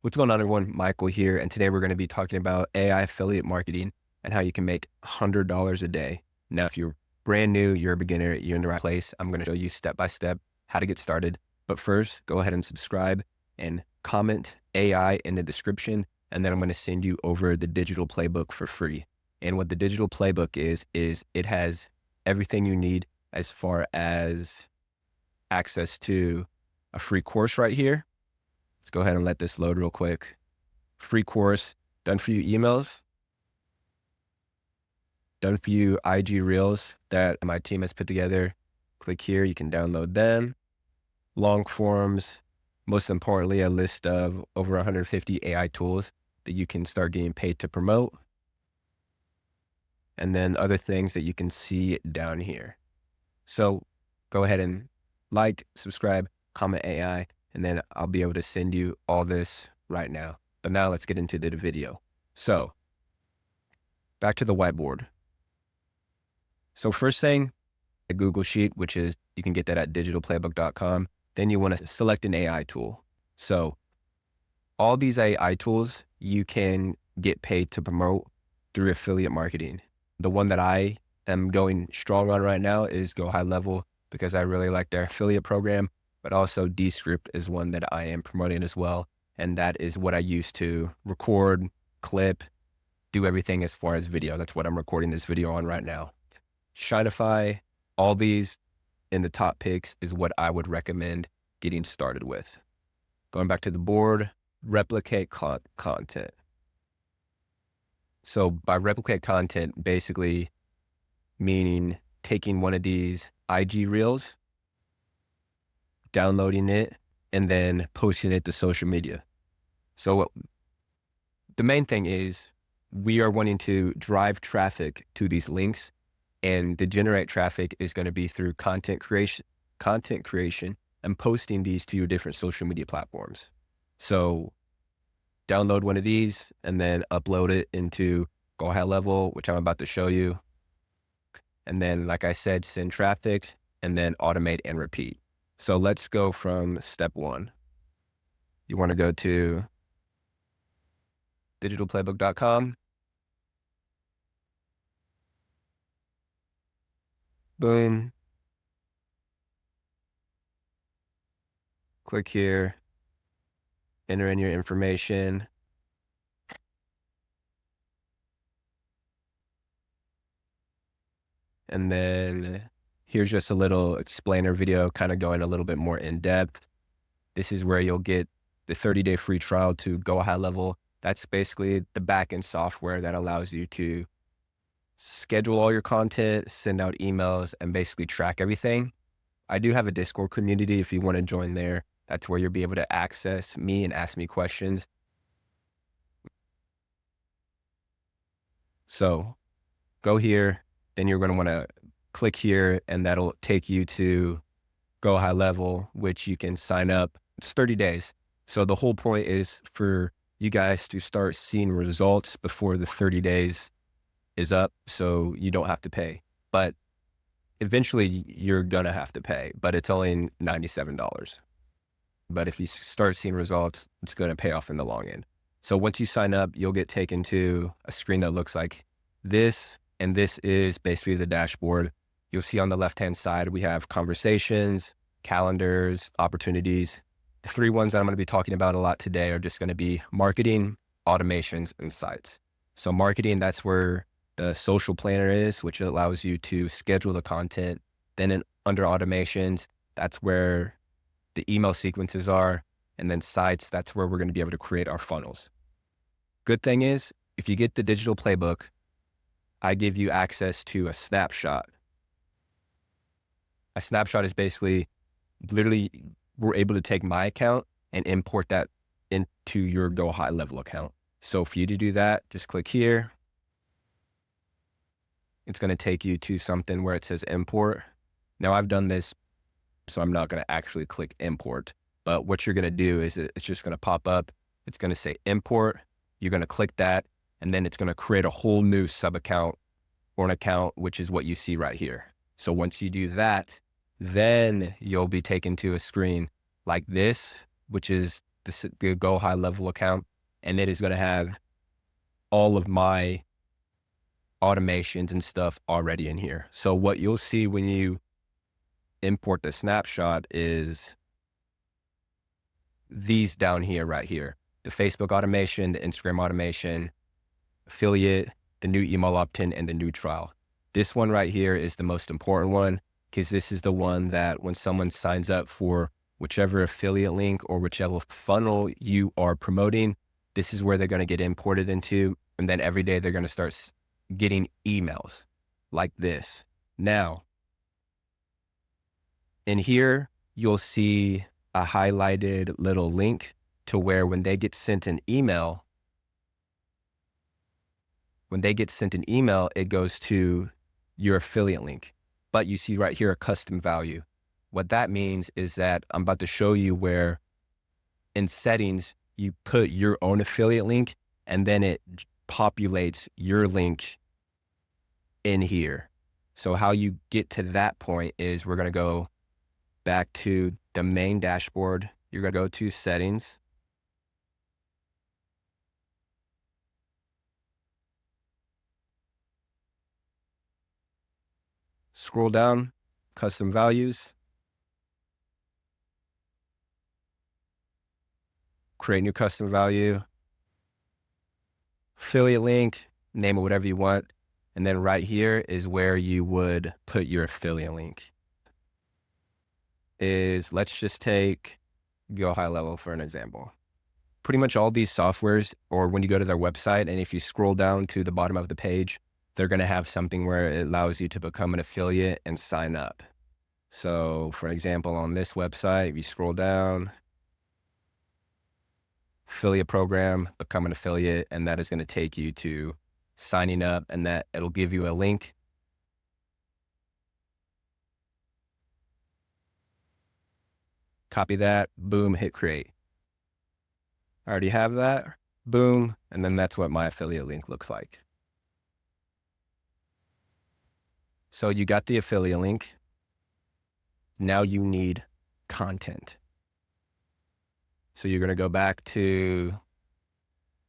What's going on, everyone? Michael here, and today we're going to be talking about AI affiliate marketing and how you can make $100 a day. Now, if you're brand new, you're a beginner, you're in the right place, I'm going to show you step by step how to get started. But first, go ahead and subscribe and comment AI in the description, and then I'm going to send you over the digital playbook for free. And what the digital playbook is it has everything you need as far as access to a free course right here. Let's go ahead and let this load real quick. Free course, done for you emails, done for you IG reels that my team has put together. Click here, you can download them. Long forms, most importantly, a list of over 150 AI tools that you can start getting paid to promote. And then other things that you can see down here. So go ahead and like, subscribe, comment AI, and then I'll be able to send you all this right now. But now let's get into the video. So back to the whiteboard. So first thing, a Google Sheet, which is, you can get that at digitalplaybook.com. Then you want to select an AI tool. So all these AI tools, you can get paid to promote through affiliate marketing. The one that I am going strong on right now is Go High Level, because I really like their affiliate program, but also Descript is one that I am promoting as well. And that is what I use to record, clip, do everything as far as video. That's what I'm recording this video on right now. Shineify, all these in the top picks is what I would recommend getting started with. Going back to the board, replicate content. So by replicate content, basically meaning taking one of these IG reels, downloading it, and then posting it to social media. So the main thing is we are wanting to drive traffic to these links, and to generate traffic is going to be through content creation and posting these to your different social media platforms. So download one of these and then upload it into Go High Level, which I'm about to show you. And then, like I said, send traffic and then automate and repeat. So let's go from step one. You want to go to digitalplaybook.com. Boom. Click here, enter in your information. And then here's just a little explainer video, kind of going a little bit more in depth. This is where you'll get the 30-day free trial to Go High Level. That's basically the backend software that allows you to schedule all your content, send out emails, and basically track everything. I do have a Discord community if you want to join there. That's where you'll be able to access me and ask me questions. So go here, then you're going to want to click here, and that'll take you to Go High Level, which you can sign up. It's 30 days. So the whole point is for you guys to start seeing results before the 30 days is up, so you don't have to pay. But eventually you're going to have to pay, but it's only $97. But if you start seeing results, it's going to pay off in the long end. So once you sign up, you'll get taken to a screen that looks like this. And this is basically the dashboard. You'll see on the left-hand side, we have conversations, calendars, opportunities. The three ones that I'm going to be talking about a lot today are just going to be marketing, automations, and sites. So marketing, that's where the social planner is, which allows you to schedule the content. Then under automations, that's where the email sequences are. And then sites, that's where we're going to be able to create our funnels. Good thing is, if you get the digital playbook, I give you access to a snapshot. A snapshot is basically, literally, we're able to take my account and import that into your Go High Level account. So for you to do that, just click here. It's going to take you to something where it says import. Now I've done this, so I'm not going to actually click import. But what you're going to do is it's just going to pop up. It's going to say import. You're going to click that, and then it's going to create a whole new sub account or an account, which is what you see right here. So once you do that, then you'll be taken to a screen like this, which is the Go High Level account, and it is going to have all of my automations and stuff already in here. So what you'll see when you import the snapshot is these down here, right here, the Facebook automation, the Instagram automation, affiliate, the new email opt-in, and the new trial. This one right here is the most important one, because this is the one that when someone signs up for whichever affiliate link or whichever funnel you are promoting, this is where they're going to get imported into. And then every day they're going to start getting emails like this. Now, in here, you'll see a highlighted little link to where when they get sent an email, it goes to your affiliate link. But you see right here a custom value. What that means is that I'm about to show you where in settings, you put your own affiliate link and then it populates your link in here. So how you get to that point is we're going to go back to the main dashboard. You're going to go to settings. Scroll down, custom values. Create new custom value. Affiliate link, name it whatever you want. And then right here is where you would put your affiliate link. Let's just take Go High Level for an example. Pretty much all these softwares, or when you go to their website, and if you scroll down to the bottom of the page, they're going to have something where it allows you to become an affiliate and sign up. So for example, on this website, if you scroll down, affiliate program, become an affiliate, and that is going to take you to signing up, and that it'll give you a link. Copy that, boom, hit create. I already have that, boom, and then that's what my affiliate link looks like. So you got the affiliate link. Now you need content. So you're going to go back to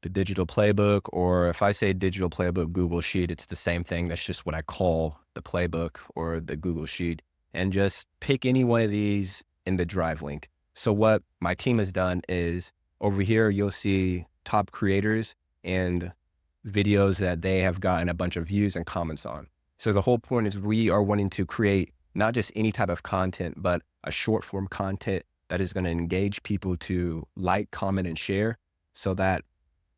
the digital playbook, or if I say digital playbook Google Sheet, it's the same thing. That's just what I call the playbook or the Google Sheet, and just pick any one of these in the drive link. So what my team has done is over here, you'll see top creators and videos that they have gotten a bunch of views and comments on. So the whole point is we are wanting to create not just any type of content, but a short form content that is going to engage people to like, comment, and share, so that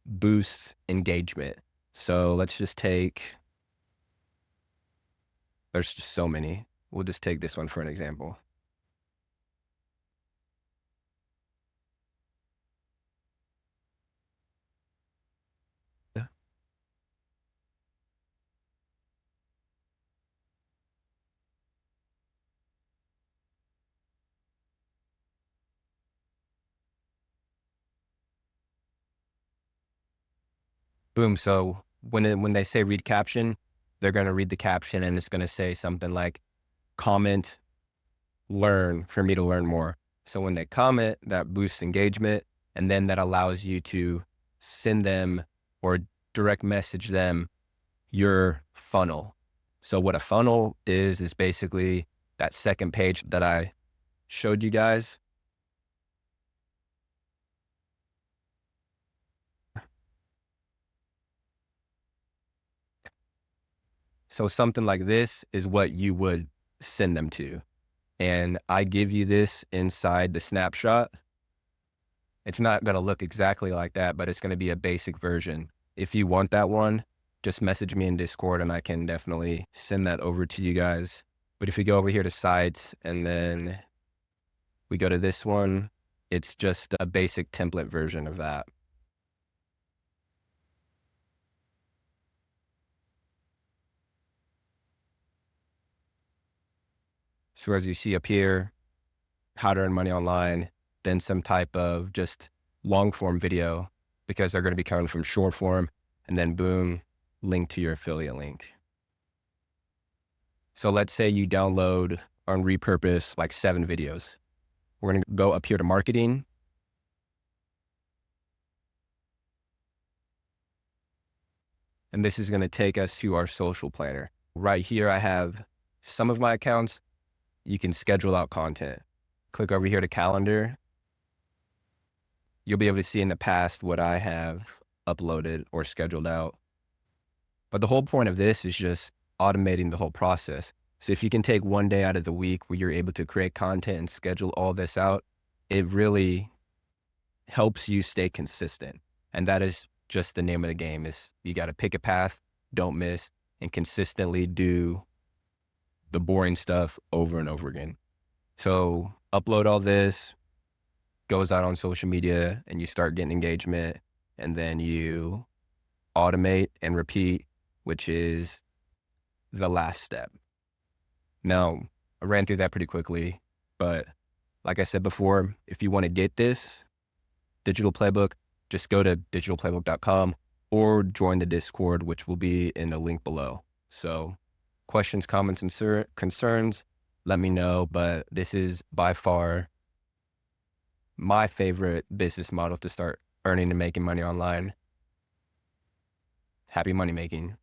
boosts engagement. So let's just take, there's just so many. We'll just take this one for an example. Boom. So when they say read caption, they're going to read the caption and it's going to say something like comment, learn, for me to learn more. So when they comment, that boosts engagement, and then that allows you to send them or direct message them your funnel. So what a funnel is basically that second page that I showed you guys. So something like this is what you would send them to. And I give you this inside the snapshot. It's not going to look exactly like that, but it's going to be a basic version. If you want that one, just message me in Discord and I can definitely send that over to you guys. But if we go over here to sites and then we go to this one, it's just a basic template version of that. So as you see up here, how to earn money online, then some type of just long form video, because they're going to be coming from short form, and then boom, link to your affiliate link. So let's say you download or repurpose like 7 videos. We're going to go up here to marketing. And this is going to take us to our social planner. Right here, I have some of my accounts. You can schedule out content. Click over here to calendar. You'll be able to see in the past what I have uploaded or scheduled out. But the whole point of this is just automating the whole process. So if you can take one day out of the week where you're able to create content and schedule all this out, it really helps you stay consistent. And that is just the name of the game, is you got to pick a path, don't miss, and consistently do the boring stuff over and over again. So upload all this, goes out on social media, and you start getting engagement, and then you automate and repeat, which is the last step. Now, I ran through that pretty quickly, but like I said before, if you want to get this digital playbook, just go to digitalplaybook.com or join the Discord, which will be in the link below. So questions, comments, and concerns, let me know. But this is by far my favorite business model to start earning and making money online. Happy money making.